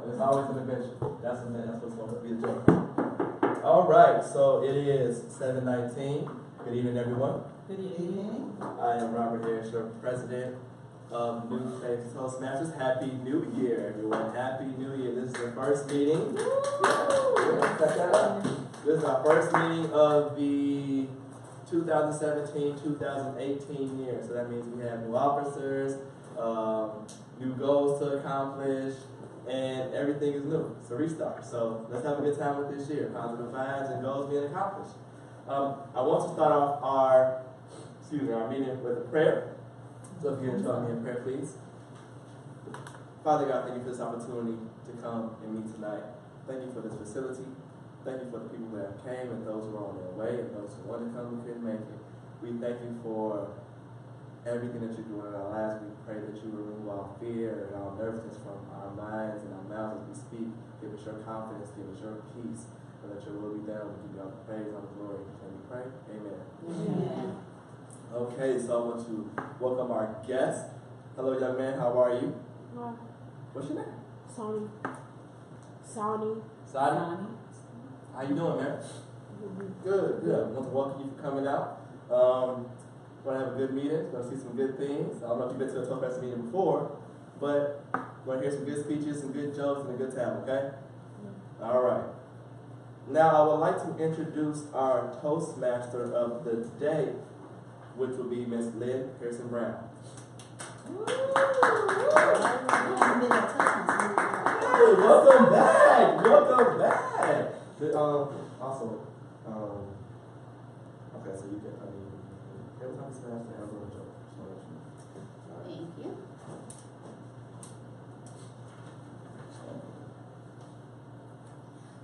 it's always an adventure. That's what's going to be the joke. All right, so it is 7:19. Good evening, everyone. Good evening. I am Robert Harris, your president of New Faith Toastmasters. Happy New Year, everyone. Happy New Year. This is the first meeting. Check that out. This is our first meeting of the 2017-2018 year. So that means we have new officers, new goals to accomplish, and everything is new. It's a restart. So let's have a good time with this year. Positive vibes and goals being accomplished. I want to start off our meeting with a prayer. So if you can join me in prayer, please. Father God, thank you for this opportunity to come and meet tonight. Thank you for this facility. Thank you for the people that came and those who are on their way and those who want to come who couldn't make it. We thank you for everything that you're doing in our lives. We pray that you remove all fear and all nervousness from our minds and our mouths as we speak. Give us your confidence, give us your peace, and let your will be done. We give you all the praise, all the glory. Can we pray? Amen. Amen. Okay, so I want to welcome our guest. Hello, young man. How are you? Hi. What's your name? Sonny. Sadi? Sonny. How you doing, man? Good, good. I want to welcome you for coming out. We're going to have a good meeting. We're going to see some good things. I don't know if you've been to a Toastmaster meeting before, but we're going to hear some good speeches, some good jokes, and a good time, okay? All right. Now, I would like to introduce our Toastmaster of the day, which will be Miss Lynn Pearson Brown. Hey, welcome back! Welcome back! Also, okay, so you can, every time you smash the elbow and joke. Thank you.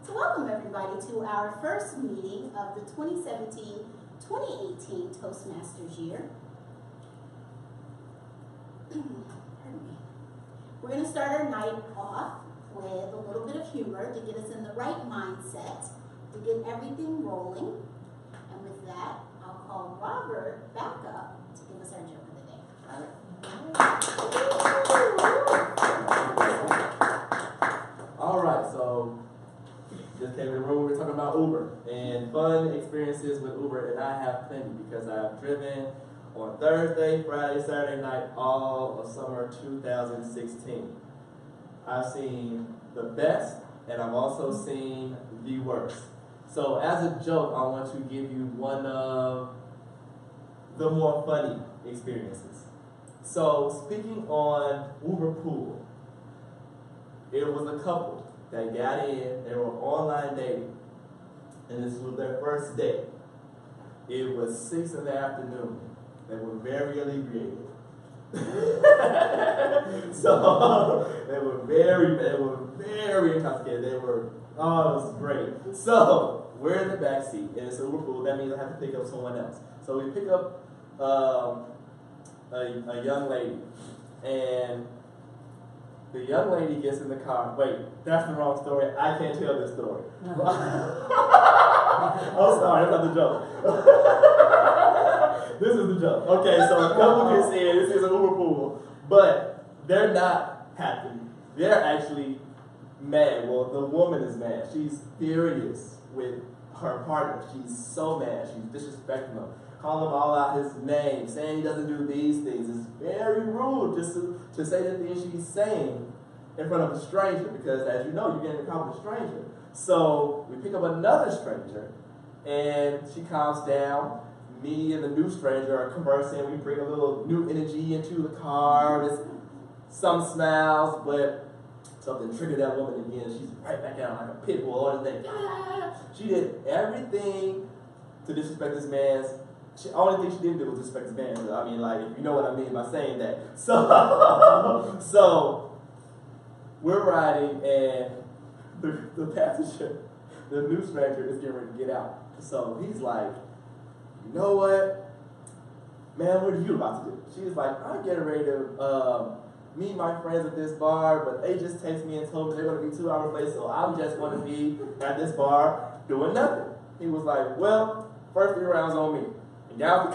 So welcome everybody to our first meeting of the 2017-2018 Toastmasters year. Pardon me. We're going to start our night off with a little bit of humor to get us in the right mindset, to get everything rolling. And with that, I'll call Robert back up to give us our joke of the day. Robert? All right, so just came in the room, we're talking about Uber and fun experiences with Uber, and I have plenty because I've driven on Thursday, Friday, Saturday night, all of summer 2016. I've seen the best, and I've also seen the worst. So as a joke, I want to give you one of the more funny experiences. So speaking on Uber Pool, it was a couple that got in, they were online dating, and this was their first date. It was 6 in the afternoon. They were very inebriated. So they were very intoxicated. It was great. So we're in the back seat, and it's Uber Pool. That means I have to pick up someone else. So we pick up a young lady, and the young lady gets in the car. Wait, that's the wrong story. I can't tell this story. I'm sorry, that's not the joke. This is the joke. Okay, so a couple gets in. This is an Uber Pool, but they're not happy. They're actually mad. Well, the woman is mad. She's furious with her partner. She's so mad. She's disrespecting him, calling him all out his name, saying he doesn't do these things. It's very rude just to say the things she's saying in front of a stranger, because as you know, you're getting in a car with a stranger. So we pick up another stranger, and she calms down. Me and the new stranger are conversing. We bring a little new energy into the car. There's some smiles, but something triggered that woman again. She's right back out like a pit bull on his neck. She did everything to disrespect this man's. The only thing she didn't do was disrespect this man. I mean, like, if you know what I mean by saying that. So we're riding, and the passenger, the new stranger, is getting ready to get out. So he's like, you know what, man, what are you about to do? She's like, I'm getting ready to meet my friends at this bar, but they just texted me and told me they're going to be 2 hours late, so I'm just going to be at this bar doing nothing. He was like, well, first 3 rounds on me. And got out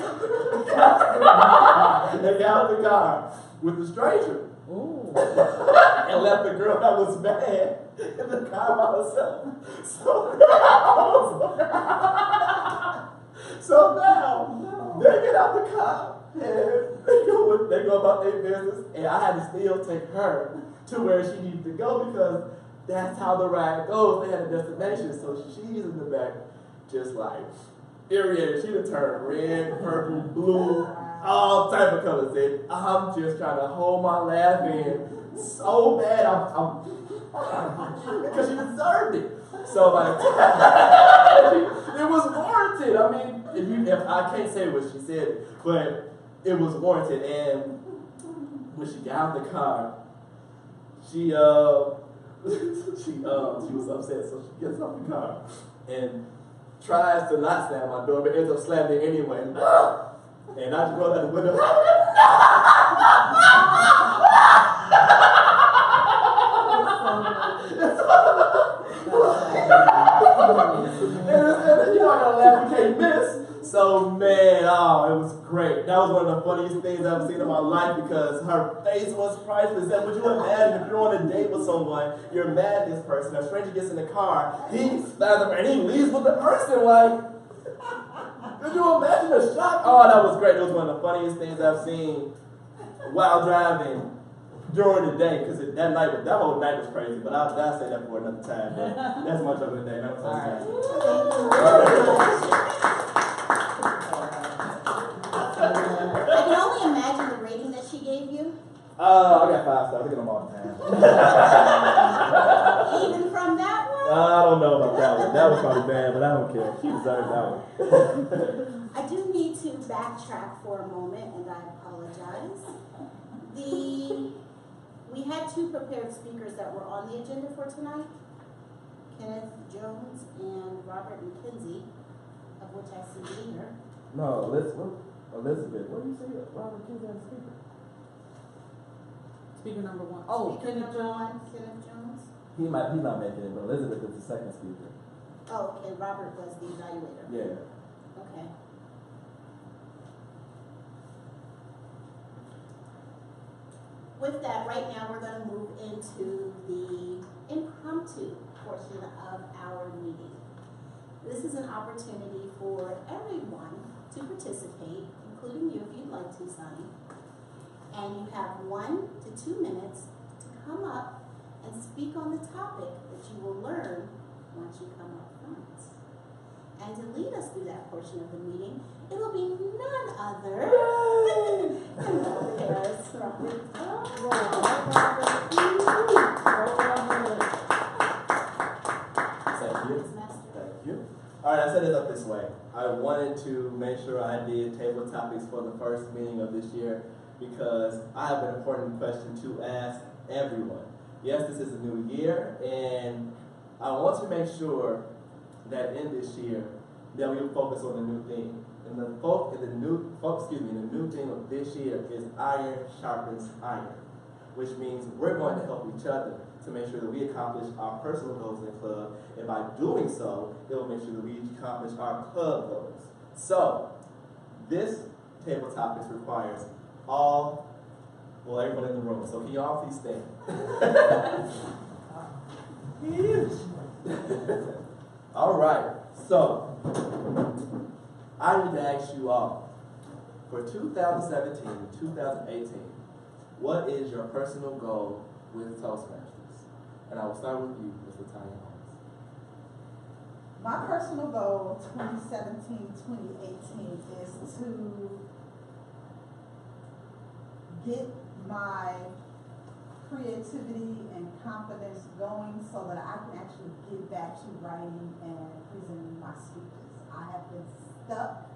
the car with the stranger. Ooh. and left the girl that was mad in the car by herself. So now they get out the car and they go about their business, and I had to still take her to where she needed to go because that's how the ride goes. They had a destination, so she's in the back, just like irritated. She done turned red, purple, blue, all type of colors. And I'm just trying to hold my laugh in so bad. Because she deserved it. So by the time it was warranted. I mean, if I can't say what she said, but it was warranted. And when she got out the car, she was upset, so she gets off the car and tries to not slam my door, but ends up slamming it anyway. And I just rolled out the window. And you know I gotta laugh, you can't miss. So man, oh, it was great. That was one of the funniest things I've seen in my life because her face was priceless. And would you imagine if you're on a date with someone, you're mad at this person, a stranger gets in the car, he slaps her and he leaves with the person, like, could you imagine the shock? Oh, that was great. It was one of the funniest things I've seen while driving during the day, because that whole night was crazy, but I'll say that for another time. But that's much of a day. That was I can only imagine the rating that she gave you. I got 5 stars. I get them all the time. Even from that one? I don't know about that one. That was probably bad, but I don't care. She deserved that one. I do need to backtrack for a moment, and I apologize. We had 2 prepared speakers that were on the agenda for tonight, Kenneth Jones and Robert McKenzie, of which I see here. No, Elizabeth. What do you say? Robert McKenzie as speaker? Speaker number 1. Oh, Speaker Kenneth number Jones. 1, Kenneth Jones. He's not making it, but Elizabeth is the second speaker. Oh, okay, Robert was the evaluator. Yeah. Okay. With that, right now we're going to move into the impromptu portion of our meeting. This is an opportunity for everyone to participate, including you if you'd like to, Sonny. And you have 1 to 2 minutes to come up and speak on the topic that you will learn once you come up front. And to lead us through that portion of the meeting, it will be none other than Paris Robert. Thank you. Thank you. All right, I set it up this way. I wanted to make sure I did table topics for the first meeting of this year because I have an important question to ask everyone. Yes, this is a new year, and I want to make sure that in this year that we will focus on the new theme. And the new theme of this year is iron sharpens iron, which means we're going to help each other to make sure that we accomplish our personal goals in the club, and by doing so, it will make sure that we accomplish our club goals. So, this table topics requires everyone in the room. So can you all please stand? All right. So, I need to ask you all, for 2017, 2018, what is your personal goal with Toastmasters? And I will start with you, Ms. Latanya Holmes. My personal goal 2017-2018 is to get my creativity and confidence going so that I can actually get back to writing and presenting my speeches. I have been stuck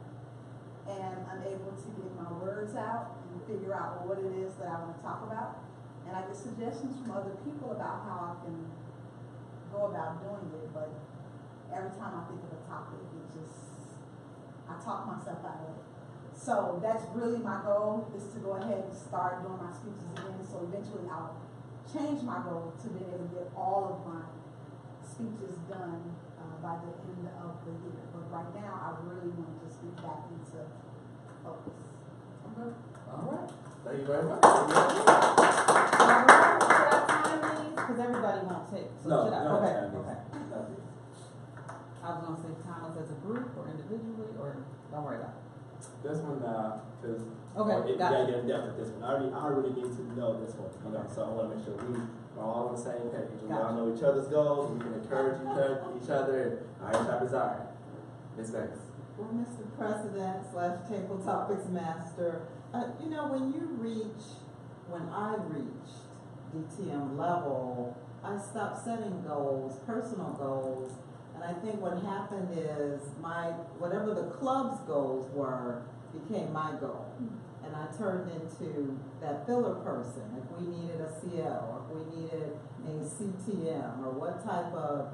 and unable to get my words out and figure out what it is that I want to talk about. And I get suggestions from other people about how I can go about doing it, but every time I think of a topic, I talk myself out of it. So that's really my goal, is to go ahead and start doing my speeches again. So eventually I'll change my goal to being able to get all of my speeches done by the end of the year. But right now, I really want to just get back into focus. Okay. All right. Thank you very much. So No, should I? no, Okay, time okay. no. I was gonna say time us as a group or individually, or don't worry about it. This one, because Okay, you got gotta it. get in depth with this one. I already need to know this one, you know, so I want to make sure we are all on the same page. We all Gotcha. know each other's goals. We can encourage each other. And our top desire. Ms. Banks. Well, Mr. President / Table Topics Master, you know, when I reached DTM level, I stopped setting goals, personal goals, and I think what happened is whatever the club's goals were became my goal. And I turned into that filler person. If we needed a CL, or if we needed a CTM, or what type of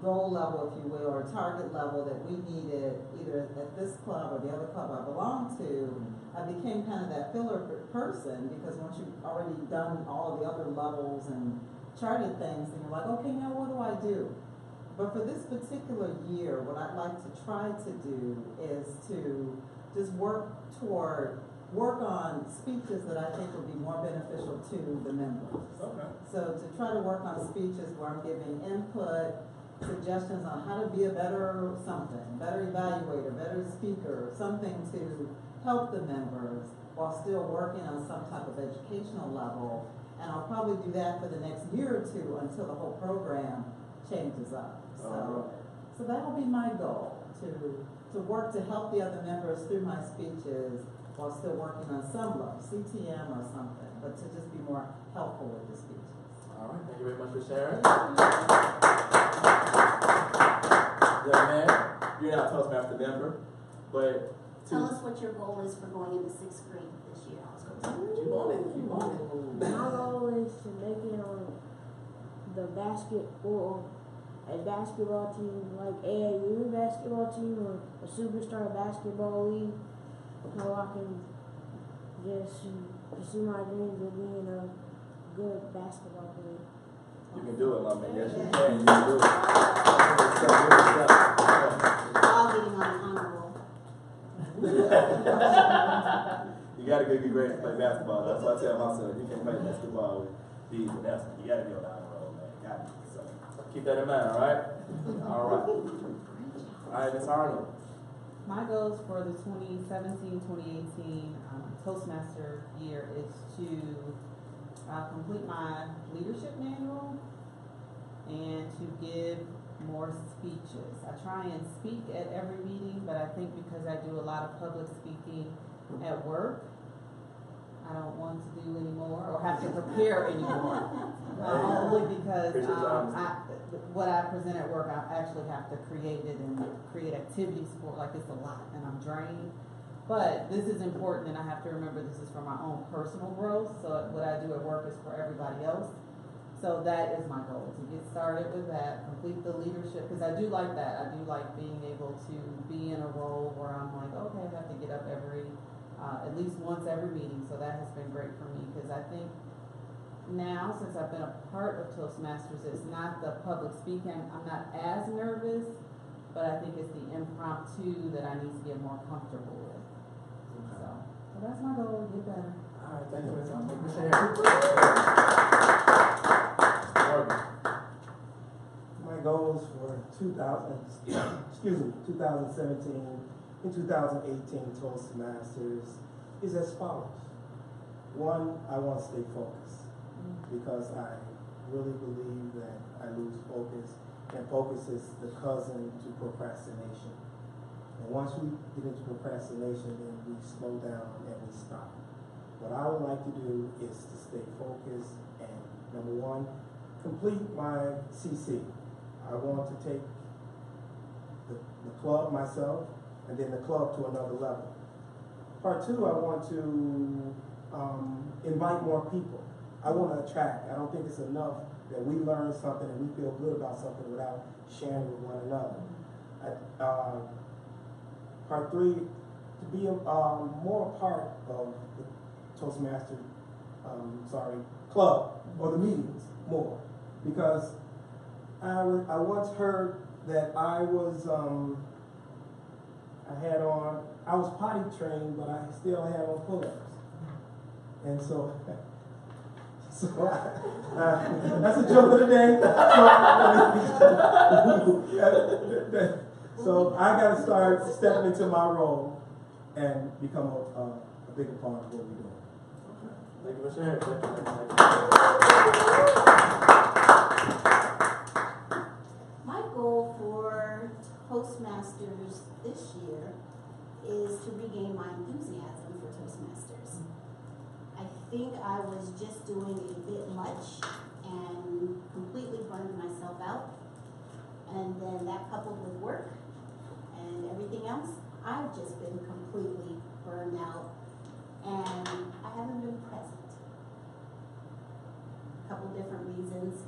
goal level, if you will, or target level that we needed either at this club or the other club I belonged to, I became kind of that filler person, because once you've already done all of the other levels and charted things, then you're like, okay, now what do I do? But for this particular year, what I'd like to try to do is to just work on speeches that I think would be more beneficial to the members. Okay. So to try to work on speeches where I'm giving input, suggestions on how to be a better something, better evaluator, better speaker, something to help the members while still working on some type of educational level. And I'll probably do that for the next year or two until the whole program changes up. So that'll be my goal, to work to help the other members through my speeches while still working on some level, CTM or something, but to just be more helpful with the speeches. All right. Thank you very much for sharing. Young man, you're not a Toastmaster member, but Tell us what your goal is for going into 6th grade this year. you want it. You want it. My goal is to make it on the basketball team, like AAU basketball team, or a superstar basketball league, so I can just pursue my dreams of being a good basketball player. You can do it, my man. Yes, you can. You can do it. All getting on an honor roll. You gotta get good grades to play basketball. That's what I tell my son. You can't play basketball with these and that's you gotta be on the honor roll, man. Got it. So keep that in mind, all right? All right. All right, Ms. Arnold. My goals for the 2017-2018 Toastmaster year is to complete my leadership manual and to give more speeches. I try and speak at every meeting, but I think because I do a lot of public speaking at work, I don't want to do anymore or have to prepare anymore. Only because what I present at work, I actually have to create it and create activities for, like, it's a lot and I'm drained. But this is important, and I have to remember this is for my own personal growth. So what I do at work is for everybody else. So that is my goal, to get started with that, complete the leadership, because I do like that. I do like being able to be in a role where I'm like, okay, I have to get up at least once every meeting. So that has been great for me, because I think now, since I've been a part of Toastmasters, it's not the public speaking. I'm not as nervous, but I think it's the impromptu that I need to get more comfortable with. So that's my goal, get better. All right, thank you, Ms. Arnold. Thank you for sharing. My goals for 2017 and 2018 Toastmasters is as follows. One, I want to stay focused because I really believe that I lose focus, and focus is the cousin to procrastination. And once we get into procrastination, then we slow down and we stop. What I would like to do is to stay focused and, number one, complete my CC. I want to take the club myself and then the club to another level. Part two, I want to invite more people. I want to attract. I don't think it's enough that we learn something and we feel good about something without sharing with one another. Part three, to be more a part of the Toastmaster club or the meetings more, because I once heard that I was potty trained, but I still had on pull-ups, and so So that's a joke of the day. So I got to start stepping into my role and become a bigger part of what we're doing. Thank you for sharing. My goal for Toastmasters this year is to regain my enthusiasm for Toastmasters. I think I was just doing a bit much and completely burned myself out. And then that coupled with work and everything else, I've just been completely burned out and I haven't been present. A couple different reasons,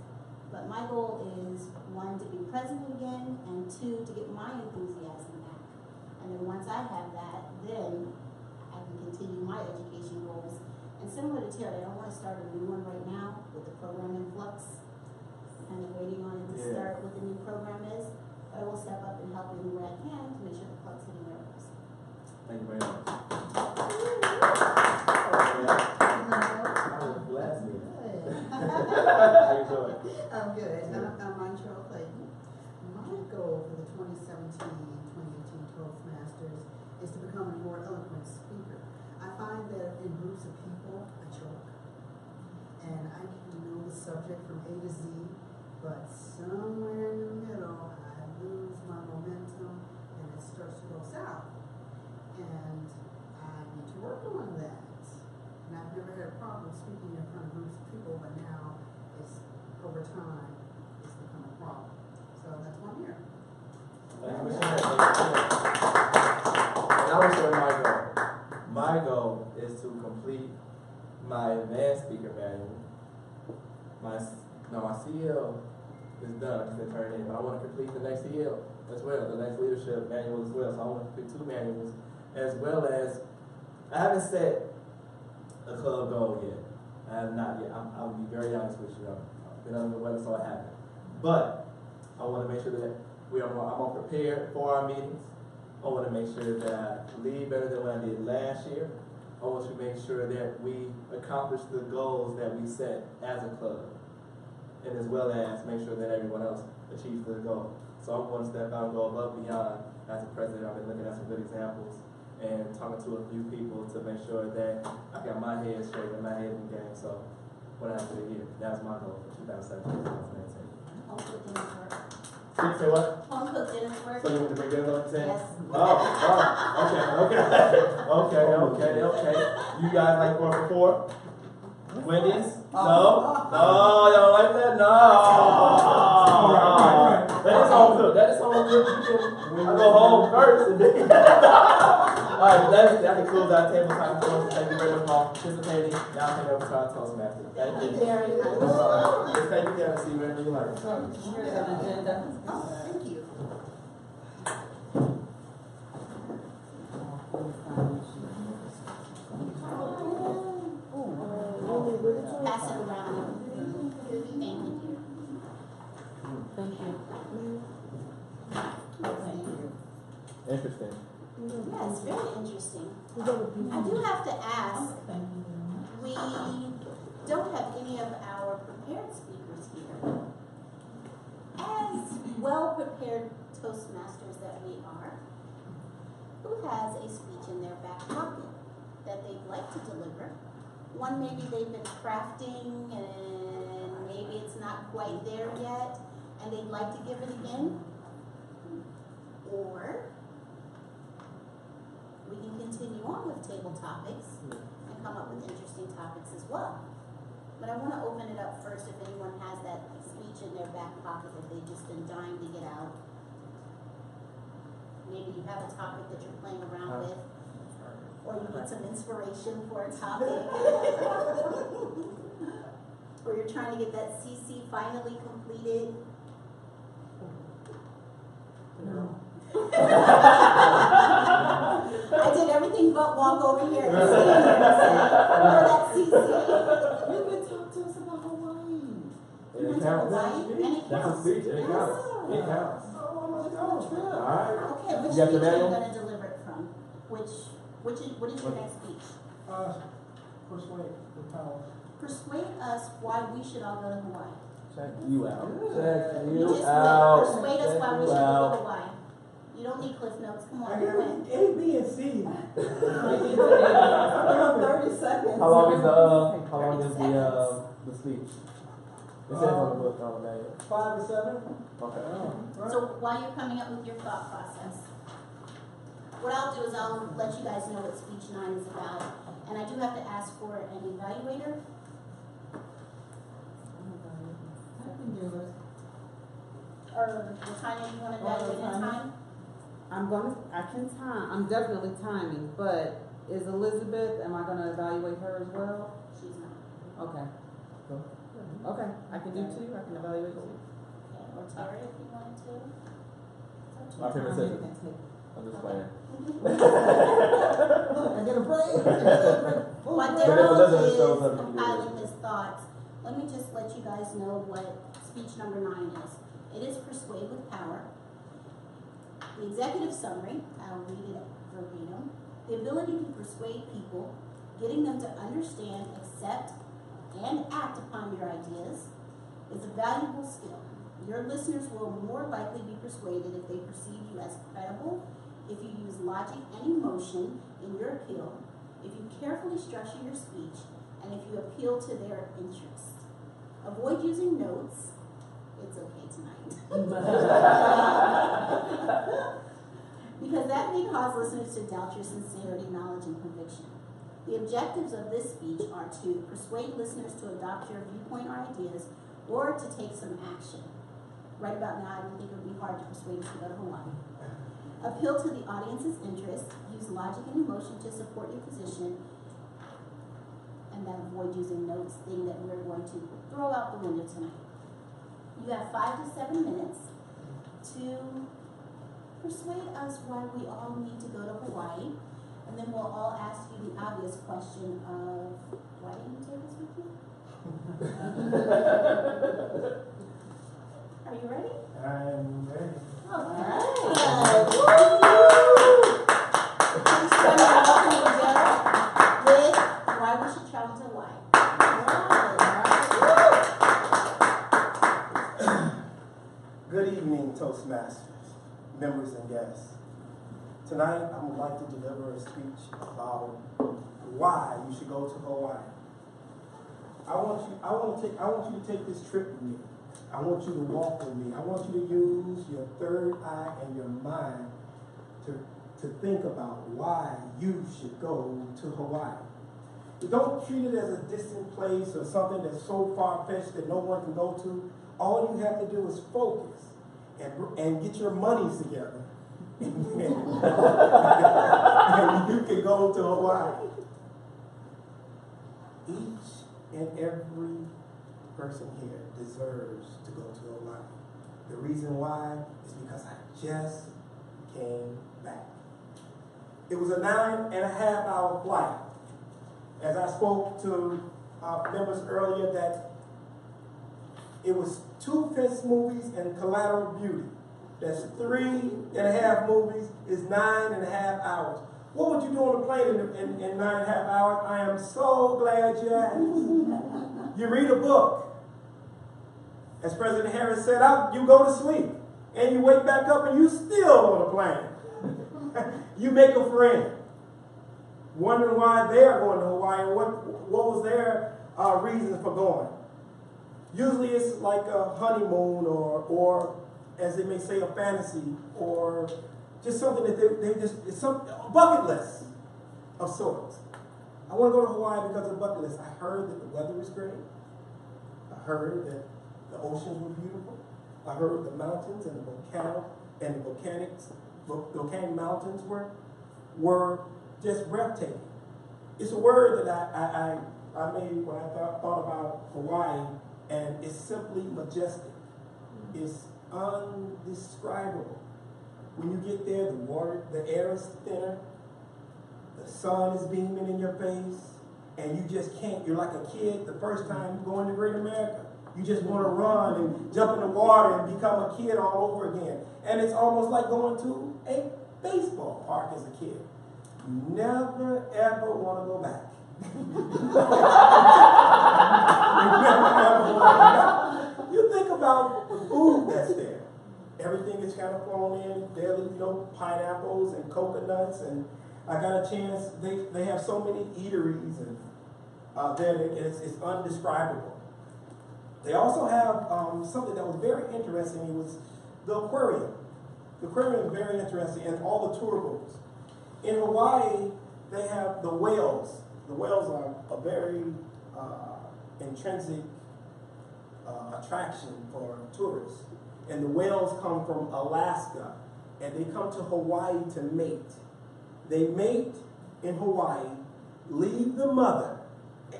but my goal is 1, to be present again, and 2, to get my enthusiasm back. And then once I have that, then I can continue my education goals. And similar to Terry, I don't want to start a new one right now with the program in flux. Kind of waiting on it to start what the new program is. But I will step up and help in any way I can to make sure the club's hitting their goals. Thank you very much. How you doing? I'm good. I'm Montreal Clayton. My goal for the 2017-2018 Toastmasters is to become a more eloquent speaker. I find that in groups of people, I choke. And I can know the subject from A to Z, but somewhere in the middle, I lose my momentum and it starts to go south. And I need to work on that. And I've never had a problem speaking in front of groups of people, but now it's over time, it's become a problem. So that's why I'm here. Thank you for sharing. And I will share my goal. My goal is to complete my advanced speaker manual. My CL is done, it's been turned in, but I want to complete the next CL as well, the next leadership manual as well. So I want to complete 2 manuals, as well as, I haven't set a club goal yet. I have not yet. I'll be very honest with you. I've been under the weather, so I haven't. But I want to make sure that I'm more prepared for our meetings. I want to make sure that I lead better than what I did last year. I want to make sure that we accomplish the goals that we set as a club, and as well as make sure that everyone else achieves their goal. So I'm going to step out and go above and beyond. As a president, I've been looking at some good examples and talking to a few people to make sure that I got my head straight and my head in the game. So what I have to do here, that's my goal for 2017, 2018. Home cooked dinner's work. Say what? Home cooked dinner's work. So you want to bring dinner up to 10? Yes. Okay. You guys like 4 for 4? Wendy's? No? No, y'all don't like that? No. Right. That is home cooked. That is home cooked. I go home first. And then alright, that concludes our table time course. Thank you very much for participating. Now I'm over to our Toastmaster. Thank you. Very nice. No problem. Just thank you, Kevin. See you whenever you like. Here's an agenda. Oh, thank you. Pass it around. Thank you. Thank you. Interesting. Yes, very interesting. I do have to ask, we don't have any of our prepared speakers here. As well-prepared Toastmasters that we are, who has a speech in their back pocket that they'd like to deliver? One maybe they've been crafting and maybe it's not quite there yet and they'd like to give it again. Or we can continue on with table topics and come up with interesting topics as well. But I want to open it up first if anyone has that speech in their back pocket that they've just been dying to get out. Maybe you have a topic that you're playing around with, or you need some inspiration for a topic, or you're trying to get that CC finally completed. No. I did everything but walk over here and say that CC. You can talk to us about Hawaii. It counts. That's a speech. It counts. It counts. Alright. Okay, which You got speech the are you manual? going to deliver it from? What is your next speech? First way, the power. persuade us why we should all go to Hawaii. Check you out. Check You you just out. win. Persuade us why we should Wow. go to Hawaii. You don't need cliff notes. Come I on, you got win. A, B, and C. 30 seconds. How long is the 30 seconds. the speech? It says on the book on the manual. 5 to 7. Okay. So while you're coming up with your thought process, what I'll do is I'll let you guys know what speech 9 is about. And I do have to ask for an evaluator. I can do this. Or Latanya, you want to evaluate in time? I can time, I'm definitely timing, but is Elizabeth, am I gonna evaluate her as well? She's not. Okay. Okay, I can do 2, I can evaluate 2. Okay, or Terry if you wanted to. It's My up to you. favorite session. I'm just playing. Look, I get a break. While But if Daryl Elizabeth is shows up, you can do compiling his thoughts, let me just let you guys know what speech number 9 is. It is persuade with power. The executive summary, I'll read it verbatim. The ability to persuade people, getting them to understand, accept, and act upon your ideas is a valuable skill. Your listeners will more likely be persuaded if they perceive you as credible, if you use logic and emotion in your appeal, if you carefully structure your speech, and if you appeal to their interests. Avoid using notes. It's okay tonight. Because that may cause listeners to doubt your sincerity, knowledge, and conviction. The objectives of this speech are to persuade listeners to adopt your viewpoint or ideas, or to take some action. Right about now, I don't think it would be hard to persuade us to go to Hawaii. Appeal to the audience's interest, use logic and emotion to support your position, and then avoid using notes, thing that we're going to throw out the window tonight. You have 5 to 7 minutes to persuade us why we all need to go to Hawaii, and then we'll all ask you the obvious question of, why didn't you take us with you? Are you ready? I'm ready. All right. Please join me in welcoming Daryl with why we should travel to Hawaii. Good evening, Toastmasters, members and guests. Tonight, I would like to deliver a speech about why you should go to Hawaii. I want you to take this trip with me. I want you to walk with me. I want you to use your third eye and your mind to think about why you should go to Hawaii. Don't treat it as a distant place or something that's so far-fetched that no one can go to. All you have to do is focus and get your monies together. And you can go to Hawaii. Each and every person here deserves to go to Hawaii. The reason why is because I just came back. It was a 9.5-hour flight. As I spoke to members earlier, that it was 2 Fence movies and Collateral Beauty. That's 3.5 movies, is 9.5 hours. What would you do on the plane in 9.5 hours? I am so glad you asked. You read a book. As President Harris said, you go to sleep. And you wake back up and you still on the plane. You make a friend. Wondering why they are going to Hawaii and what was their reason for going. Usually it's like a honeymoon or as they may say, a fantasy, or just something that it's a bucket list of sorts. I want to go to Hawaii because of the bucket list. I heard that the weather was great. I heard that the oceans were beautiful. I heard the mountains and the volcanic mountains were just breathtaking. It's a word that I made when I thought about Hawaii, and it's simply majestic. It's undescribable. When you get there, the air is thinner, the sun is beaming in your face, and you just can't. You're like a kid the first time you go into Great America. You just want to run and jump in the water and become a kid all over again. And it's almost like going to a baseball park as a kid. You never, ever want to go back. about the food that's there. Everything is kind of thrown in, daily, pineapples and coconuts, and I got a chance, they have so many eateries and there, it's undescribable. They also have something that was very interesting. It was the aquarium. The aquarium is very interesting, and all the tour boats. In Hawaii, they have the whales. The whales are a very intrinsic attraction for tourists. And the whales come from Alaska, and they come to Hawaii to mate. They mate in Hawaii, leave the mother,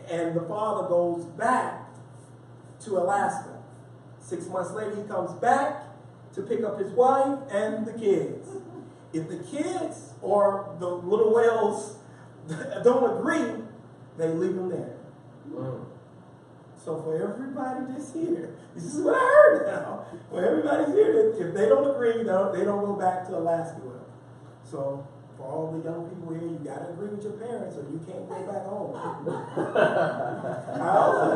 and the father goes back to Alaska. 6 months later, he comes back to pick up his wife and the kids. If the kids or the little whales don't agree, they leave them there. Mm. So for everybody that's here, this is what I heard now. For everybody's here, if they don't agree, they don't go back to Alaska with them. So for all the young people here, you got to agree with your parents or you can't go back home. Nice.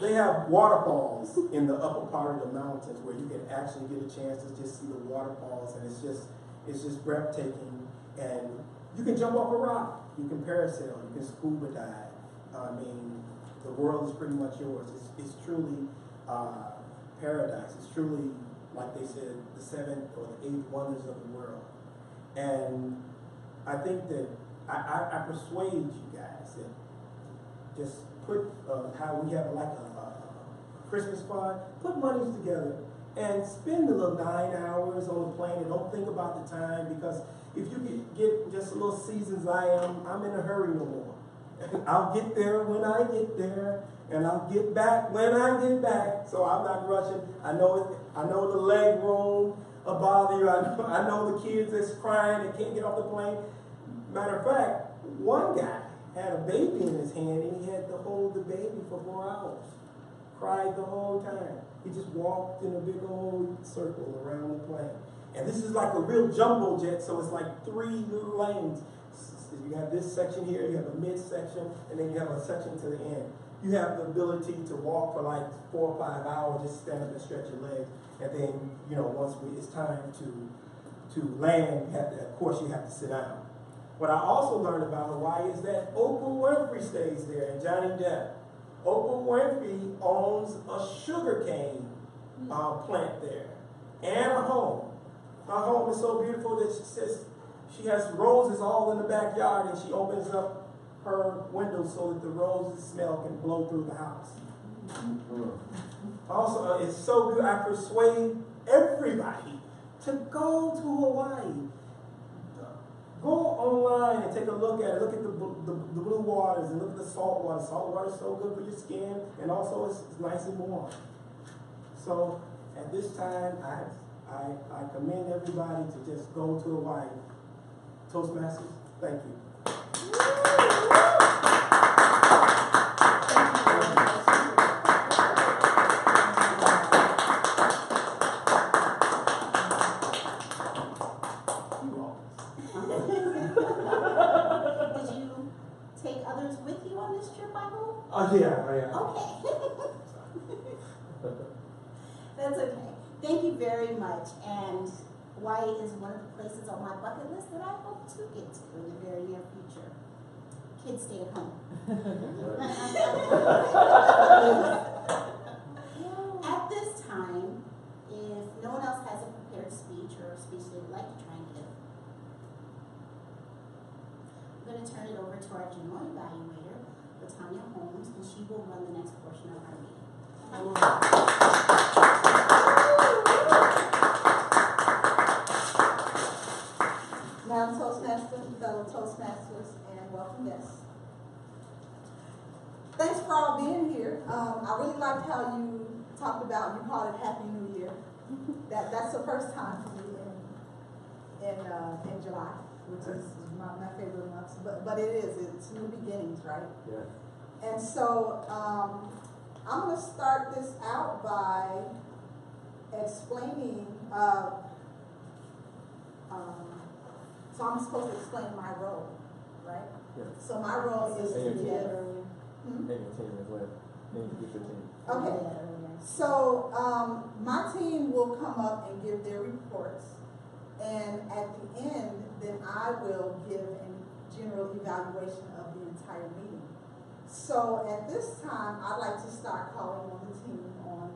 They have waterfalls in the upper part of the mountains where you can actually get a chance to just see the waterfalls, and it's just breathtaking. And you can jump off a rock, you can parasail, you can scuba dive. I mean, the world is pretty much yours. It's truly paradise. It's truly, like they said, the 7th or the 8th wonders of the world. And I think that I persuade you guys that just put how we have like a Christmas fund, put monies together and spend the little 9 hours on the plane and don't think about the time, because if you get just a little seasoned as I am, I'm in a hurry no more. I'll get there when I get there, and I'll get back when I get back. So I'm not rushing. I know the leg room will bother you. I know the kids that's crying and can't get off the plane. Matter of fact, one guy had a baby in his hand and he had to hold the baby for 4 hours. Cried the whole time. He just walked in a big old circle around the plane. And this is like a real jumbo jet, so it's like 3 little lanes. You have this section here, you have a mid-section, and then you have a section to the end. You have the ability to walk for like 4 or 5 hours, just stand up and stretch your legs. And then, once it's time to land, of course you have to sit down. What I also learned about Hawaii is that Oprah Winfrey stays there, and Johnny Depp. Oprah Winfrey owns a sugarcane plant there and a home. Her home is so beautiful that she has roses all in the backyard, and she opens up her windows so that the roses smell can blow through the house. Also, it's so good. I persuade everybody to go to Hawaii. Go online and take a look at it. Look at the blue waters and look at the salt water. Salt water is so good for your skin, and also it's nice and warm. So at this time, I commend everybody to just go to Hawaii. Toastmasters, thank you. Did you take others with you on this trip, I hope? Yeah. Okay. That's okay. Thank you very much. And Hawaii is one of the places on my bucket list that I hope to get to in the very near future. Kids stay at home. At this time, if no one else has a prepared speech or a speech they would like to try and give, I'm going to turn it over to our general evaluator, Latanya Holmes, and she will run the next portion of our meeting. Madam Toastmaster, fellow Toastmasters, and welcome guests. Thanks for all being here. I really liked how you talked about, you called it Happy New Year. That's the first time for me in July, which is my favorite month. But it's new beginnings, right? Yeah. And so I'm going to start this out by explaining. So I'm supposed to explain my role, right? Yeah. So my role is to give And your team as well. Introduce your team. Okay. So, my team will come up and give their reports, and at the end, then I will give a general evaluation of the entire meeting. So at this time, I'd like to start calling on the team on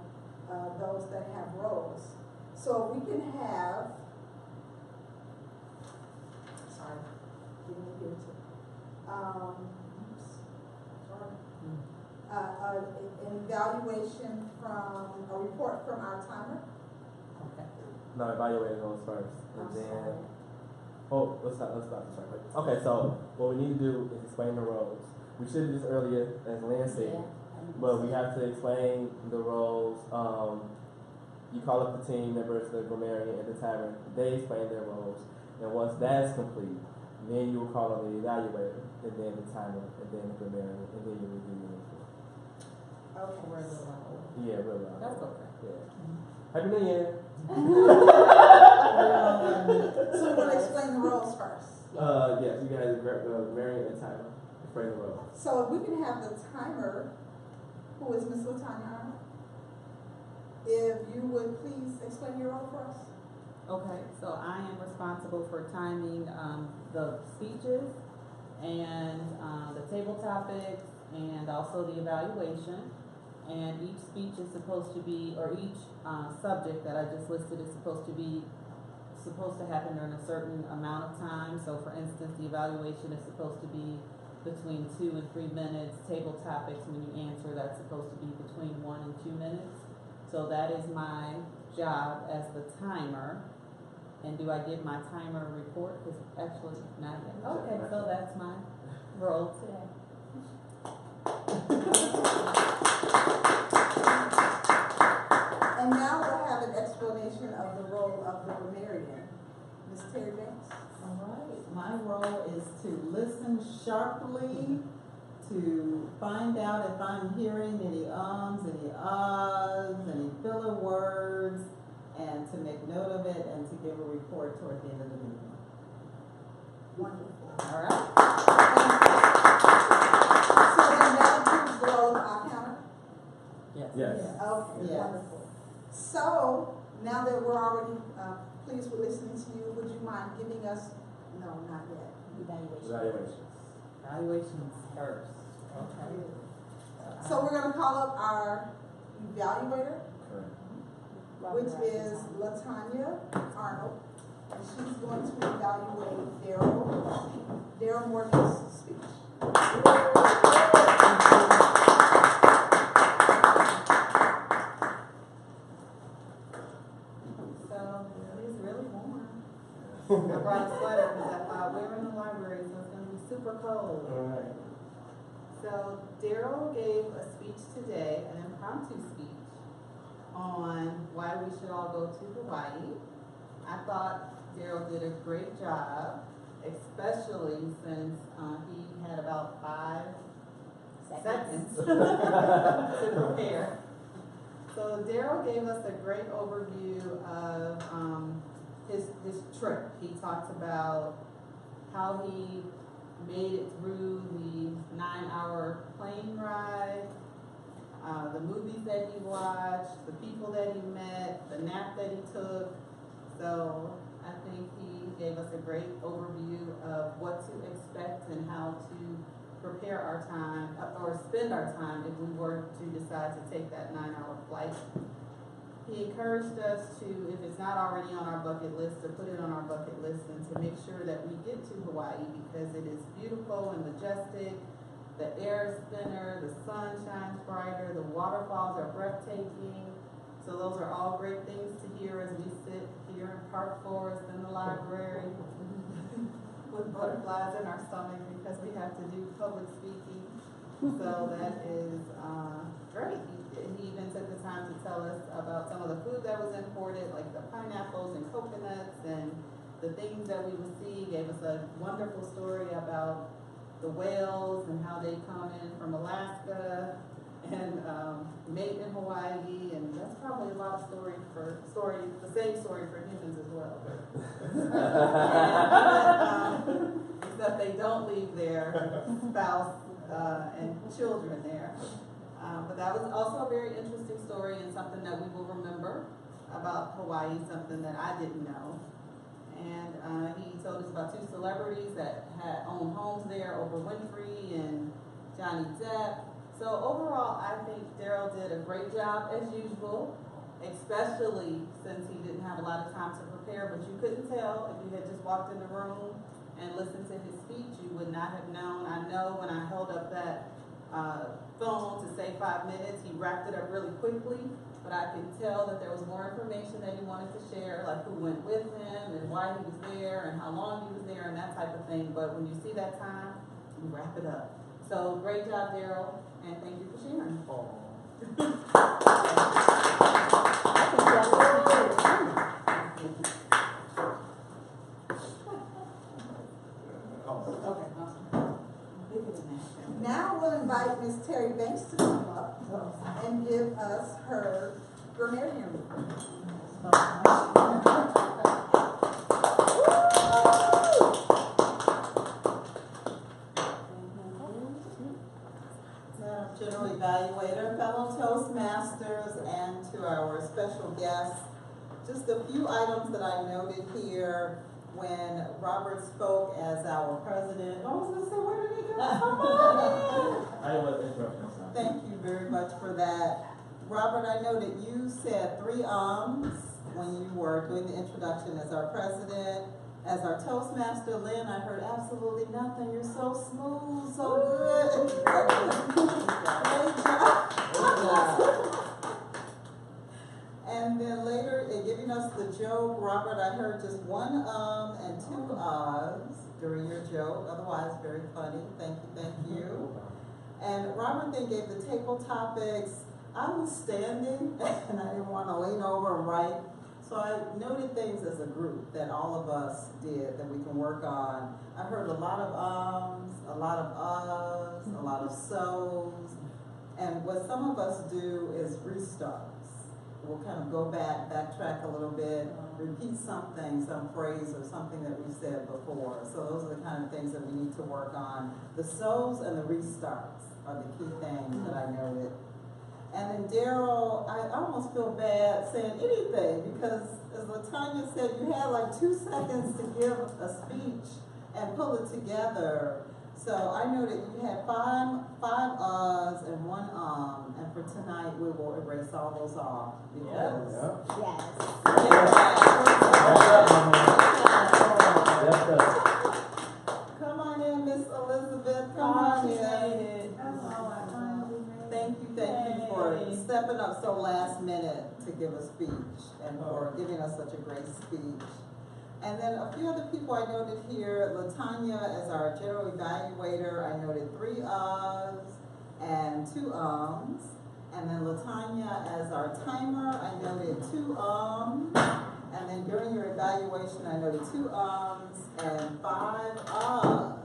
those that have roles. So we can have, sorry, give me here too. An evaluation from, a report from our timer. Okay. No, evaluator goes first. And I'm then, sorry. oh, let's stop the circle. Okay, so what we need to do is explain the roles. We should have just earlier, as Lynn said, but we have to explain the roles. You call up the team members, the grammarian and the timer. They explain their roles. And once that's complete, then you will call on the evaluator, and then the timer, and then the grammarian, and then you review your report. Okay. We're a little old. Yeah, real loud. That's okay. Yeah. Happy New Year. So we're gonna explain the roles first. Yes, you guys, grammarian and timer. Explain the roles. So we can have the timer, who is Ms. LaTanya Arnold. If you would please explain your role for us. Okay, so I am responsible for timing the speeches and the table topics and also the evaluation. And each speech is supposed to be, or each subject that I just listed is supposed to happen during a certain amount of time. So for instance, the evaluation is supposed to be between 2 and 3 minutes. Table topics, when you answer, that's supposed to be between 1 and 2 minutes. So that is my job as the timer. And do I give my timer a report? Because actually, not yet. Okay, so that's my role today. And now we'll have an explanation of the role of the grammarian. Ms. Terry Banks. All right, my role is to listen sharply, to find out if I'm hearing any ums, any ahs, any filler words, and to make note of it and to give a report toward the end of the meeting. Wonderful. All right. So then that includes the role of our counter? Yes. Yes. Okay, Yes. wonderful. So, now that we're already pleased with listening to you, would you mind giving us, no, not yet. Evaluation. Evaluations first. Okay. So we're gonna call up our evaluator, Correct. which is LaTanya Arnold. And she's going to evaluate Daryl Morgan's speech. So it is really warm. I brought a sweater because I thought we were in the library, so it's going to be super cold. All right. So Daryl gave a speech today, an impromptu speech, on why we should all go to Hawaii. I thought Daryl did a great job, especially since he had about 5 seconds to prepare. So Daryl gave us a great overview of his trip. He talked about how he made it through the 9-hour plane ride, the movies that he watched, the people that he met, the nap that he took. So I think he gave us a great overview of what to expect and how to prepare our time or spend our time if we were to decide to take that 9-hour flight. He encouraged us to, if it's not already on our bucket list, to put it on our bucket list and to make sure that we get to Hawaii because it is beautiful and majestic. The air is thinner, the sun shines brighter, the waterfalls are breathtaking. So those are all great things to hear as we sit here in Park Forest in the library with butterflies in our stomach because we have to do public speaking. So that is great. He even took the time to tell us about some of the food that was imported, like the pineapples and coconuts and the things that we would see. Gave us a wonderful story about the whales and how they come in from Alaska and mate in Hawaii, and that's probably a lot of the same story for humans as well. Except they don't leave their spouse and children there. But that was also a very interesting story and something that we will remember about Hawaii, something that I didn't know. And he told us about two celebrities that had owned homes there, Oprah Winfrey and Johnny Depp. So overall, I think Daryl did a great job as usual, especially since he didn't have a lot of time to prepare, but you couldn't tell if you had just walked in the room and listened to his speech, you would not have known. I know when I held up that phone to say 5 minutes, he wrapped it up really quickly, but I could tell that there was more information that he wanted to share, like who went with him and why he was there and how long he was there and that type of thing. But when you see that time, you wrap it up. So great job, Daryl, and thank you for sharing. Now we'll invite Ms. Terry Banks to come up and give us her grammarian report. General Evaluator, fellow Toastmasters, and to our special guests, just a few items that I noted here when Robert spoke as our president. I was going to say, where did he go? Come on! I didn't want to interrupt you. Thank you very much for that. Robert, I know that you said 3 when you were doing the introduction as our president. As our Toastmaster, Lynn, I heard absolutely nothing. You're so smooth, so good. Great job. And then later, in giving us the joke, Robert, I heard just 1 and 2 ahs during your joke. Otherwise, very funny. Thank you. And Robert then gave the table topics. I was standing, and I didn't want to lean over and write. So I noted things as a group that all of us did that we can work on. I heard a lot of ums, a lot of uhs, a lot of so's. And what some of us do is restarts. We'll kind of go back, backtrack a little bit, repeat something, some phrase or something that we said before. So those are the kind of things that we need to work on. The so's and the restarts are the key things that I noted. And then Daryl, I almost feel bad saying anything because, as LaTanya said, you had like 2 seconds to give a speech and pull it together. So I know that you had five uhs and 1 and for tonight we will erase all those off because Come on in, Miss Elizabeth. Come on in. Thank you for stepping up so last minute to give a speech and for giving us such a great speech. And then a few other people I noted here, LaTanya as our general evaluator, I noted 3 uhs and 2 ums. And then LaTanya as our timer, I noted 2 And then during your evaluation, I noted 2 ums and 5 uhs.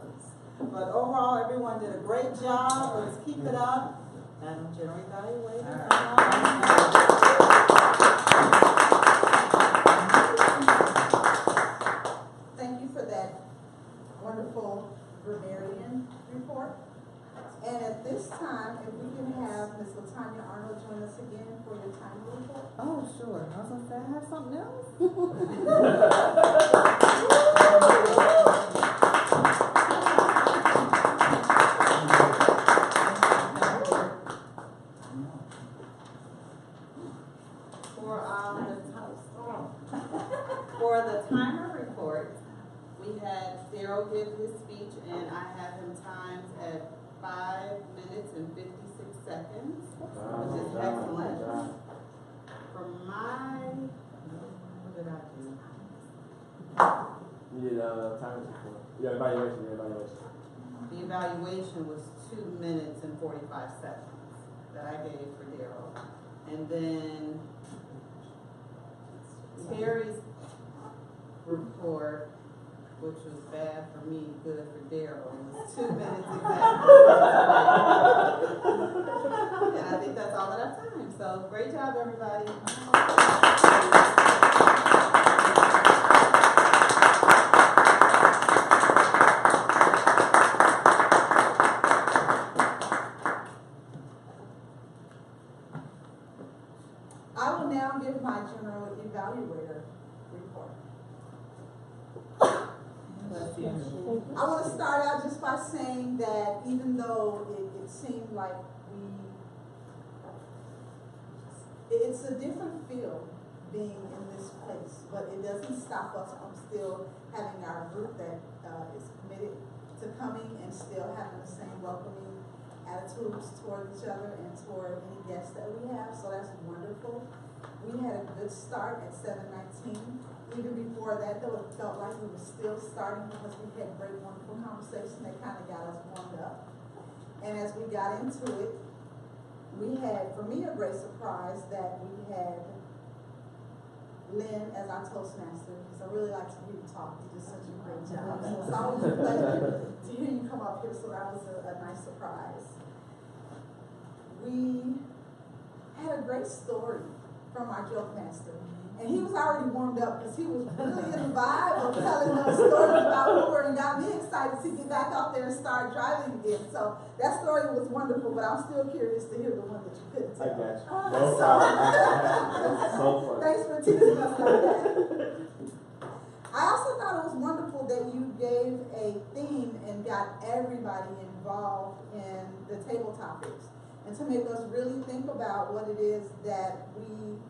But overall, everyone did a great job. Let's keep it up. And general evaluator. Thank you for that wonderful grammarian report. And at this time, if we can have Ms. LaTanya Arnold join us again for your time report. Oh, sure. I was going to say, I have something else. For the timer report, we had Daryl give his speech, and I have him timed at 5 minutes and 56 seconds, which is excellent. For what did I do? You did time report. Yeah, evaluation. The evaluation was 2 minutes and 45 seconds that I gave for Daryl. And then Terry's report, which was bad for me, good for Daryl, was 2 minutes exactly. And I think that's all that I have time. So great job, everybody. bless you. I want to start out just by saying that even though it seemed like it's a different feel being in this place, but it doesn't stop us from still having our group that is committed to coming and still having the same welcoming attitudes toward each other and toward any guests that we have. So that's wonderful. We had a good start at 7:19. Even before that, though, it felt like we were still starting because we had great, wonderful conversation that kind of got us warmed up. And as we got into it, we had, for me, a great surprise that we had Lynn as our Toastmaster, because I really like to hear you talk. You did such a great job. So it's always a pleasure to hear you come up here, so that was a nice surprise. We had a great story from our joke master. And he was already warmed up because he was really in the vibe of telling those stories about Uber and got me excited to get back out there and start driving again. So that story was wonderful, but I'm still curious to hear the one that you couldn't tell. I got you. No problem. That's so funny. Thanks for teasing us like that. I also thought it was wonderful that you gave a theme and got everybody involved in the table topics and to make us really think about what it is that we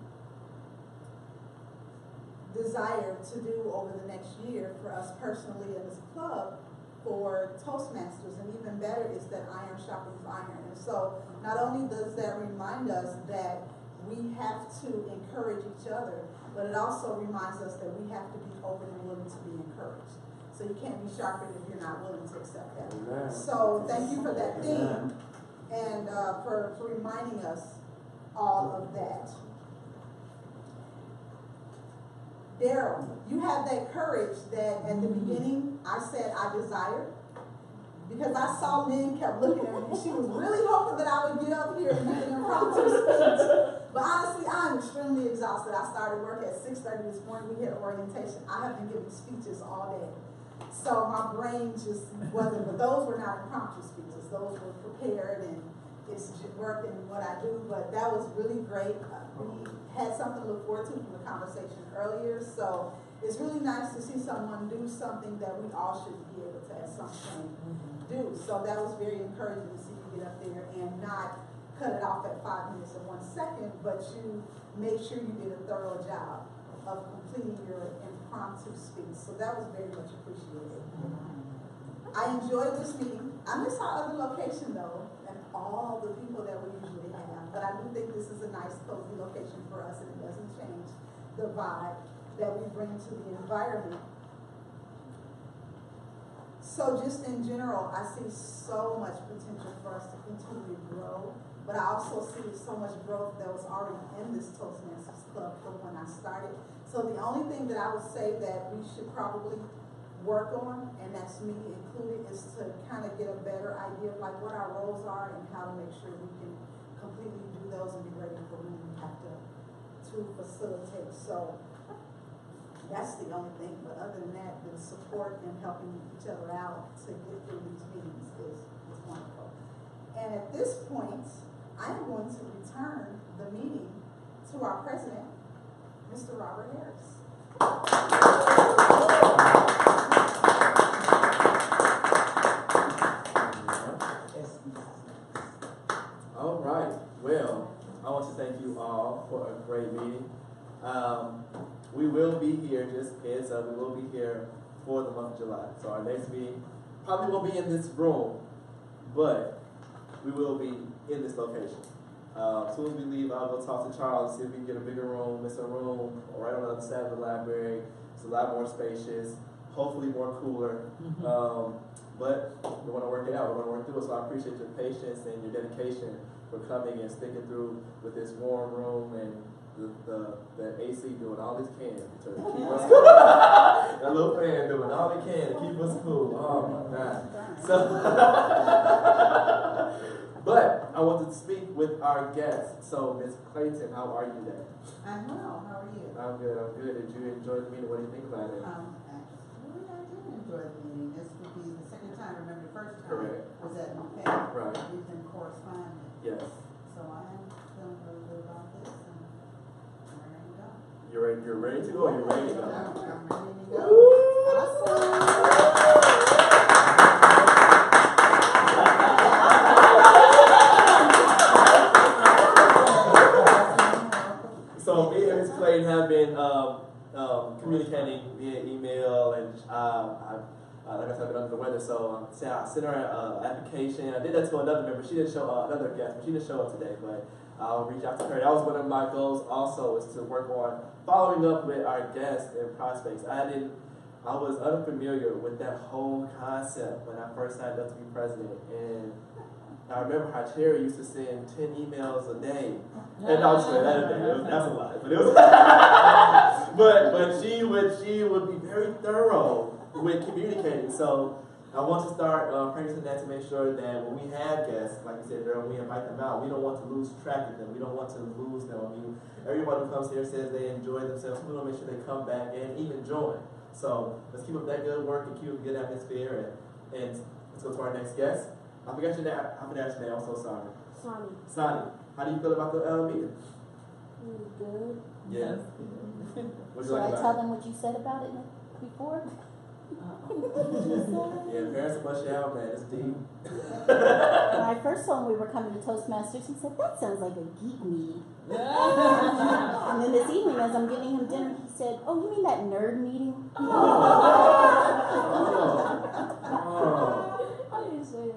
desire to do over the next year for us personally and as a club for Toastmasters, and even better is that iron sharpens iron. And so not only does that remind us that we have to encourage each other, but it also reminds us that we have to be open and willing to be encouraged. So you can't be sharpened if you're not willing to accept that. Amen. So thank you for that theme and for reminding us all of that. Daryl, you have that courage that at the beginning I said I desired, because I saw Lynn kept looking at me. She was really hoping that I would get up here and give an impromptu speech. But honestly, I'm extremely exhausted. I started work at 6:30 this morning. We had orientation. I have been giving speeches all day. So my brain just wasn't, but those were not impromptu speeches. Those were prepared, and it's work and what I do. But that was really great. We had something to look forward to from the conversation earlier. So it's really nice to see someone do something that we all should be able to at some point do. So that was very encouraging to see you get up there and not cut it off at 5 minutes and 1 second, but you made sure you did a thorough job of completing your impromptu speech. So that was very much appreciated. I enjoyed this meeting. I miss our other location though, and all the people that we usually have. But I do think this is a nice, cozy location for us, and it doesn't change the vibe that we bring to the environment. So just in general, I see so much potential for us to continue to grow, but I also see so much growth that was already in this Toastmasters Club from when I started. So the only thing that I would say that we should probably work on, and that's me included, is to kind of get a better idea of like what our roles are and how to make sure we can completely do those and be ready for when we have to facilitate. So that's the only thing, but other than that, the support and helping each other out to get through these meetings is wonderful. And at this point, I am going to return the meeting to our president, Mr. Robert Harris. All right. Well, I want to thank you all for a great meeting. We will be here, just heads up, we will be here for the month of July. So our next meeting probably won't be in this room, but we will be in this location. As soon as we leave, I'll go talk to Charles and see if we can get a bigger room. It's a room right on the other side of the library. It's a lot more spacious, hopefully more cooler. But we want to work it out. We want to work through it. So I appreciate your patience and your dedication for coming and sticking through with this warm room and the AC doing all it can to keep us cool. That little fan doing all it can to keep us cool. Oh my God. So, but I wanted to speak with our guest. So, Ms. Clayton, how are you today? I'm well. How are you? I'm good. I'm good. Did you enjoy the meeting? What do you think about it? Actually, I did enjoy the meeting. This would be the second time. Remember, the first time Correct. was at UK. Right. We've been corresponding. Yes. So I am feeling really good about this, and I'm ready to go. You're ready to go or you're ready to go? I'm ready to go. Woo! Awesome. Like I said, I've been under the weather, so I sent her an application. I did that to another member. She didn't show up, another guest, but she didn't show up today. But I'll reach out to her. That was one of my goals. Also, is to work on following up with our guests and prospects. I was unfamiliar with that whole concept when I first signed up to be president, and I remember how Cherry used to send 10 emails a day. And I was saying that a day. That's a lie. But it was but she would be very thorough with communicating. So I want to start practicing that to make sure that when we have guests, like you said, we invite them out. We don't want to lose track of them. We don't want to lose them. I mean, everyone who comes here says they enjoy themselves. We want to make sure they come back and even join. So let's keep up that good work and keep up a good atmosphere. And let's go to our next guest. I forgot your name. I forgot your name. I'm so sorry. Sonny. How do you feel about the meeting? Good. Yeah. What'd you Should like I about tell it? them what you said about it before? Yeah, parents will bust you out, man. It's deep. When I first told him we were coming to Toastmasters, he said, that sounds like a geek meeting. And then this evening, as I'm giving him dinner, he said, oh, you mean that nerd meeting? Oh. I didn't say that.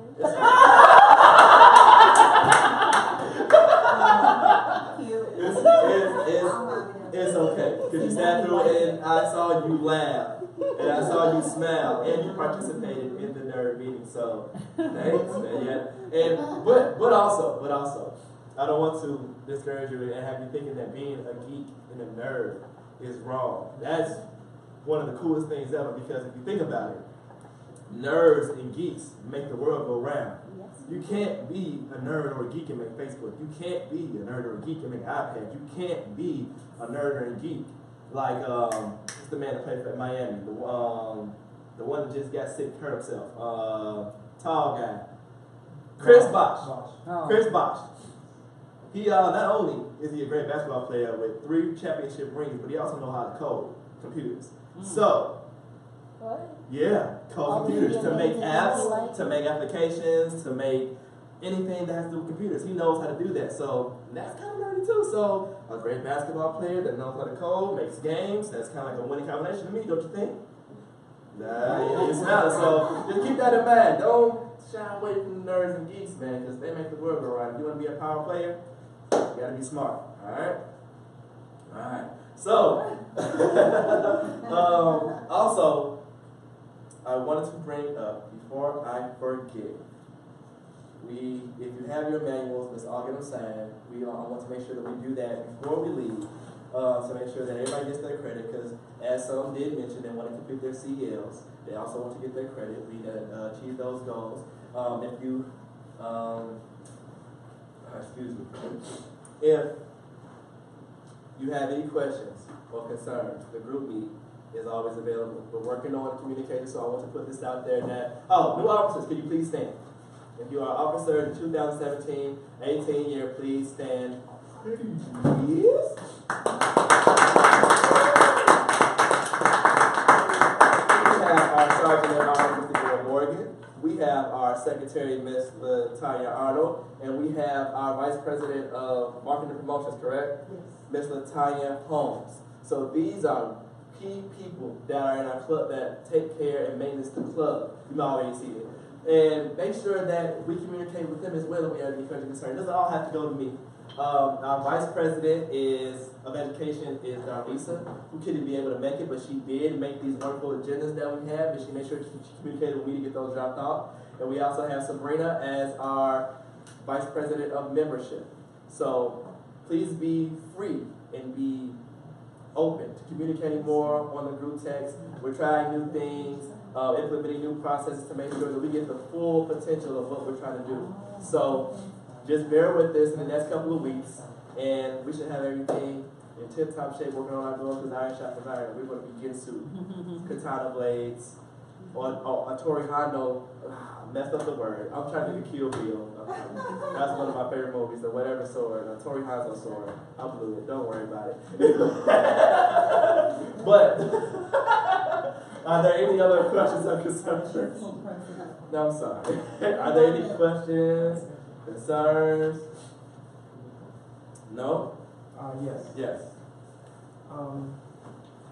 It's okay, because you sat through it and I saw you laugh, and I saw you smile, and you participated in the nerd meeting, so thanks, man. Yeah. And but also, I don't want to discourage you and have you thinking that being a geek and a nerd is wrong. That's one of the coolest things ever, because if you think about it, nerds and geeks make the world go round. Yes. You can't be a nerd or a geek and make Facebook. You can't be a nerd or a geek and make iPad. You can't be a nerd or a geek like what's the man that played for Miami? The one that just got sick, hurt himself. Tall guy. Chris Bosh. Chris Bosh. He not only is he a great basketball player with 3 championship rings, but he also knows how to code computers. So What? yeah, code All the computers to make things apps, you like. to make applications, to make anything that has to do with computers. He knows how to do that. So that's kind of nerdy too. So a great basketball player that knows how to code, makes games, that's kind of like a winning combination to me, don't you think? Nah, it's not. So just keep that in mind. Don't shy away from the nerds and geeks, man, because they make the world go round. If you want to be a power player, you got to be smart. All right. So also, I wanted to bring up, before I forget, if you have your manuals, let's all get them signed. I want to make sure that we do that before we leave, to make sure that everybody gets their credit, because as some did mention, they want to complete their CLs. They also want to get their credit. We need to achieve those goals. If you have any questions or concerns, the group meet is always available. We're working on communicating, so I want to put this out there that, new officers, can you please stand? If you are an officer in the 2017-18 year, please stand. Please. We have our Sergeant at Arms, Mr. Bill Morgan. We have our Secretary, Ms. LaTanya Arnold. And we have our Vice President of Marketing and Promotions, correct? Yes. Ms. LaTanya Holmes. So these are key people that are in our club that take care and maintenance the club. You already see it. And make sure that we communicate with them as well if we have any questions or concerns. It doesn't all have to go to me. Our Vice President of Education is Darlisa, who couldn't be able to make it, but she did make these wonderful agendas that we have, and she made sure she communicated with me to get those dropped off. And we also have Sabrina as our Vice President of Membership. So please be free and be open to communicating more on the group text. We're trying new things, implementing new processes to make sure that we get the full potential of what we're trying to do. So just bear with us in the next couple of weeks, and we should have everything in tip-top shape, working on our goals, because iron sharpens iron. We're going to be Ginsu, katana blades, or a Tori Hondo, messed up the word. I'm trying to think of Kill Bill. That's one of my favorite movies, the whatever sword, a Tori Hondo sword. I blew it, don't worry about it. But, are there any other questions or concerns? No, I'm sorry. Are there any questions, concerns? No? Yes. Yes. I'm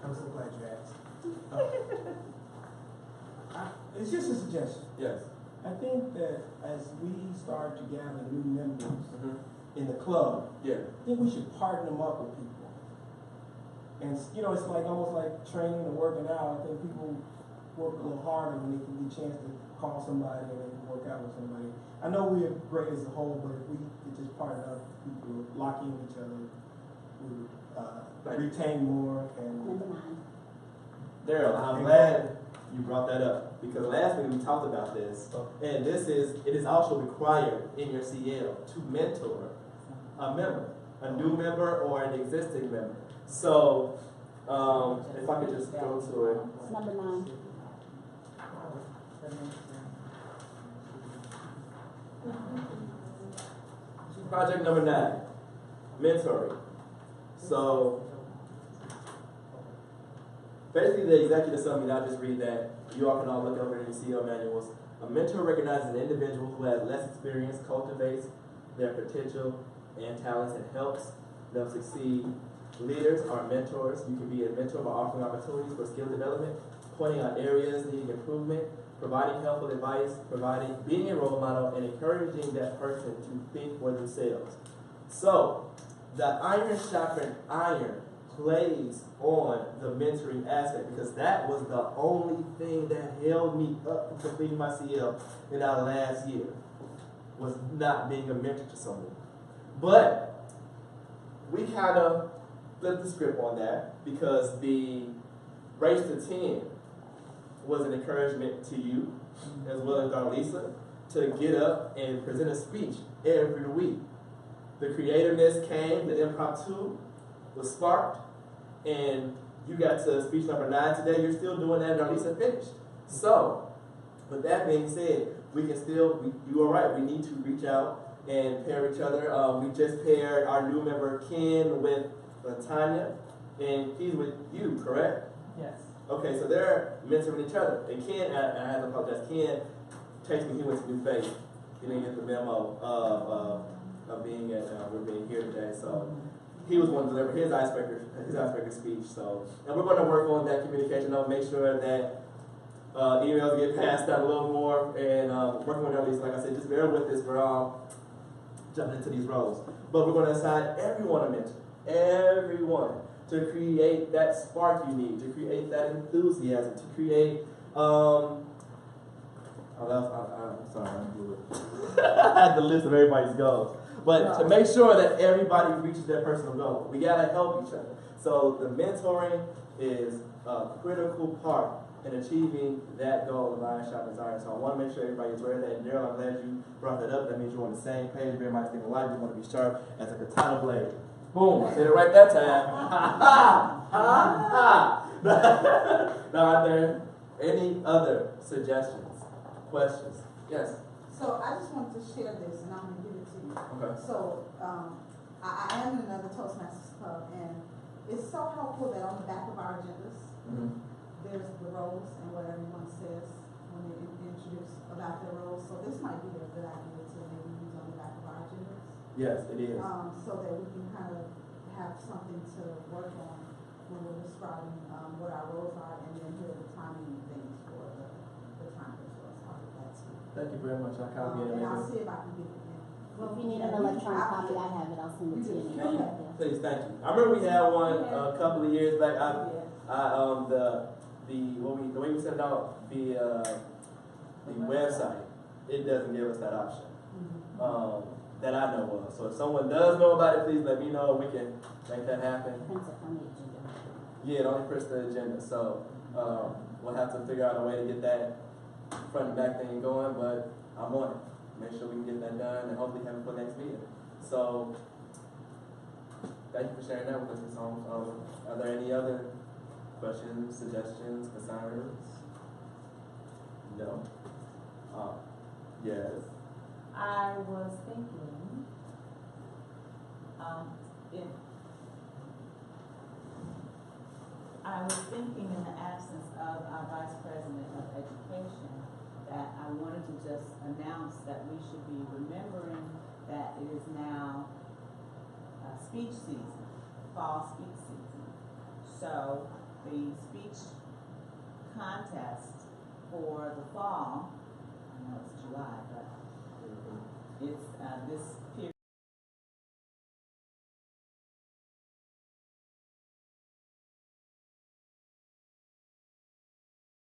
so glad you asked. it's just a suggestion. Yes. I think that as we start to gather new members Mm-hmm. in the club, Yeah. I think we should partner them up with people. And you know, it's like almost like training and working out. I think people work a little harder when they can get a chance to call somebody and they can work out with somebody. I know we're great as a whole, but if we could just partner up with people, lock in with each other, we would retain more and Number 9. Daryl, I'm glad you brought that up because last week we talked about this, and it is also required in your CL to mentor a member, a new member or an existing member. So, if I could just go to it. It's number 9. Project number 9, mentoring. So, basically the executive summary, I'll just read that. You all can all look over in your CL manuals. A mentor recognizes an individual who has less experience, cultivates their potential and talents, and helps them succeed. Leaders are mentors. You can be a mentor by offering opportunities for skill development, pointing out areas needing improvement, providing helpful advice, being a role model, and encouraging that person to think for themselves. So, the iron sharpened iron plays on the mentoring aspect because that was the only thing that held me up from completing my CL in our last year, was not being a mentor to someone. But we kind of flipped the script on that because the race to 10 was an encouragement to you as well as Darlisa to get up and present a speech every week. The creativeness came, the impromptu was sparked, and you got to speech number 9 today. You're still doing that, and Darlisa finished. So, with that being said, we can still, you are right, we need to reach out and pair each other. We just paired our new member Ken with Tanya, and he's with you, correct? Yes. Okay, so they're mentoring each other. And Ken, I have to apologize, Ken texted me he went to New Faith. He didn't get the memo of being at, we're being here today. So he was going to deliver his icebreaker speech. So, and we're going to work on that communication. I'll make sure that emails get passed out a little more. And working with our leaders, like I said, just bear with us. We're all jumping into these roles. But we're going to assign everyone a mentor. Everyone. To create that spark you need, to create that enthusiasm, to create, I'm sorry, I blew it. I had the list of everybody's goals. But to make sure that everybody reaches their personal goal, we gotta help each other. So the mentoring is a critical part in achieving that goal of iron sharpens iron. So I want to make sure everybody's aware of that. And Daryl, I'm glad you brought that up. That means you're on the same page. Everybody's thinking alike. You want to be sharp as a katana blade. Boom, I said it right that time. Now, are there any other suggestions, questions? Yes? So I just wanted to share this, and I'm gonna give it to you. Okay. So, I am in another Toastmasters club, and it's so helpful that on the back of our agendas, there's the roles and what everyone says when they introduce about their roles. So this might be a good idea to maybe use on the back of our agendas. Yes, it is. So that we can kind of have something to work on when we're describing what our roles are, and then here are the timing things for the time as well. So I'll get that to you. Thank you very much. I'll copy it. And I'll see if I can get it in. Well, if you need an electronic copy, I have it. I'll send it to you. Okay. Please, thank you. I remember we had one a couple of years back. The way we sent it out via the website, it doesn't give us that option. That I know of. So if someone does know about it, please let me know. We can make that happen. Prints it on the agenda. Yeah, it only prints the agenda. So we'll have to figure out a way to get that front and back thing going, but I'm on it. Make sure we can get that done and hopefully have it for next meeting. So thank you for sharing that with us, Ms. Holmes. Are there any other questions, suggestions, concerns? No? Yes. I was thinking, in the absence of our Vice President of Education, that I wanted to just announce that we should be remembering that it is now speech season, fall speech season. So the speech contest for the fall, I know it's July, but it's, this